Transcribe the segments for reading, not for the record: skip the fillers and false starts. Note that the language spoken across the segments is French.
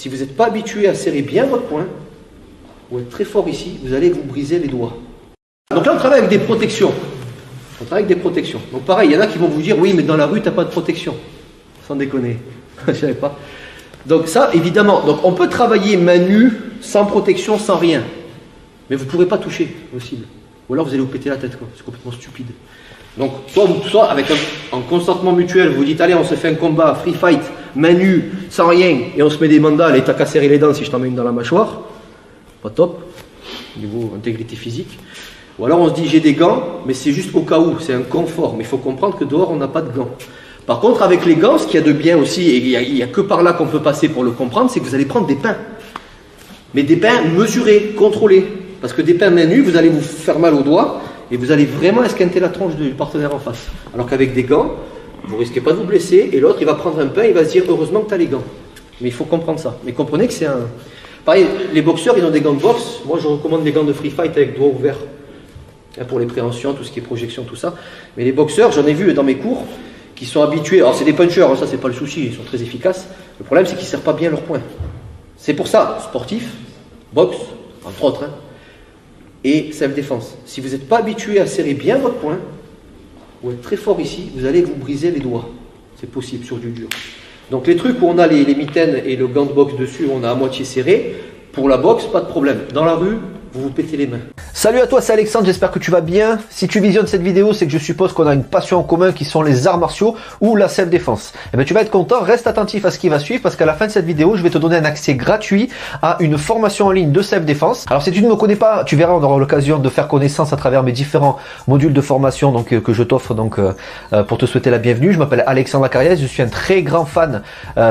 Si vous n'êtes pas habitué à serrer bien votre poing, ou être très fort ici, vous allez vous briser les doigts. Donc là, on travaille avec des protections. On travaille avec des protections. Donc pareil, il y en a qui vont vous dire, oui, mais dans la rue, tu n'as pas de protection. Sans déconner. Je ne savais pas. Donc ça, évidemment, donc on peut travailler main nue, sans protection, sans rien. Mais vous ne pourrez pas toucher, possible. Ou alors vous allez vous péter la tête, quoi. C'est complètement stupide. Donc, soit avec un consentement mutuel, vous dites, allez, on se fait un combat, free fight, main nue, sans rien, et on se met des mandales, et t'as qu'à serrer les dents si je t'en mets une dans la mâchoire. Pas top, niveau intégrité physique. Ou alors on se dit, j'ai des gants, mais c'est juste au cas où, c'est un confort. Mais il faut comprendre que dehors, on n'a pas de gants. Par contre, avec les gants, ce qu'il y a de bien aussi, et il n'y a que par là qu'on peut passer pour le comprendre, c'est que vous allez prendre des pains. Mais des pains mesurés, contrôlés. Parce que des pains main nue, vous allez vous faire mal aux doigts, et vous allez vraiment esquinter la tronche du partenaire en face. Alors qu'avec des gants, vous ne risquez pas de vous blesser, et l'autre, il va prendre un pain, il va se dire, heureusement que tu as les gants. Mais il faut comprendre ça. Mais comprenez que c'est un... Pareil, les boxeurs, ils ont des gants de boxe. Moi, je recommande les gants de free fight avec doigts ouverts. Pour les préhensions, tout ce qui est projection, tout ça. Mais les boxeurs, j'en ai vu dans mes cours, qui sont habitués... Alors, c'est des punchers, ça, c'est pas le souci, ils sont très efficaces. Le problème, c'est qu'ils ne serrent pas bien leurs poings. C'est pour ça, sportif, boxe, entre autres, et self-défense. Si vous n'êtes pas habitué à serrer bien votre poing, ou être très fort ici, vous allez vous briser les doigts. C'est possible sur du dur. Donc les trucs où on a les mitaines et le gant de boxe dessus, on a à moitié serré, pour la boxe, pas de problème. Dans la rue, vous vous pétez les mains. Salut à toi, c'est Alexandre, j'espère que tu vas bien. Si tu visionnes cette vidéo, c'est que je suppose qu'on a une passion en commun qui sont les arts martiaux ou la self-défense. Eh bien, tu vas être content, reste attentif à ce qui va suivre parce qu'à la fin de cette vidéo, je vais te donner un accès gratuit à une formation en ligne de self-défense. Alors, si tu ne me connais pas, tu verras, on aura l'occasion de faire connaissance à travers mes différents modules de formation que je t'offre pour te souhaiter la bienvenue. Je m'appelle Alexandre Acariès, je suis un très grand fan,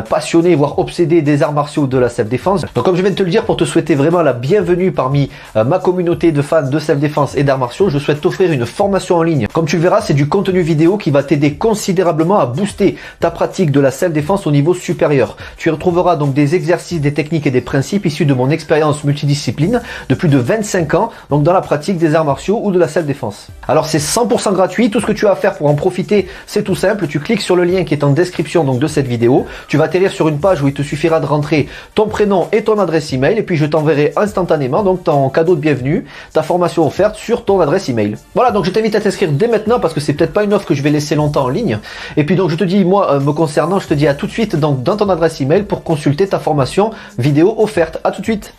passionné, voire obsédé des arts martiaux de la self-défense. Donc, comme je viens de te le dire, pour te souhaiter vraiment la bienvenue parmi ma communauté de fans de self-défense et d'arts martiaux, je souhaite t'offrir une formation en ligne. Comme tu le verras, c'est du contenu vidéo qui va t'aider considérablement à booster ta pratique de la self-défense au niveau supérieur. Tu y retrouveras donc des exercices, des techniques et des principes issus de mon expérience multidiscipline de plus de 25 ans, donc dans la pratique des arts martiaux ou de la self-défense. Alors c'est 100% gratuit, tout ce que tu as à faire pour en profiter, c'est tout simple, tu cliques sur le lien qui est en description donc de cette vidéo, tu vas atterrir sur une page où il te suffira de rentrer ton prénom et ton adresse email et puis je t'enverrai instantanément donc ton cadeau de bienvenue, ta formation offerte sur ton adresse email. Voilà, donc je t'invite à t'inscrire dès maintenant parce que c'est peut-être pas une offre que je vais laisser longtemps en ligne. Et puis donc je te dis, moi me concernant, je te dis à tout de suite donc dans ton adresse email pour consulter ta formation vidéo offerte. À tout de suite.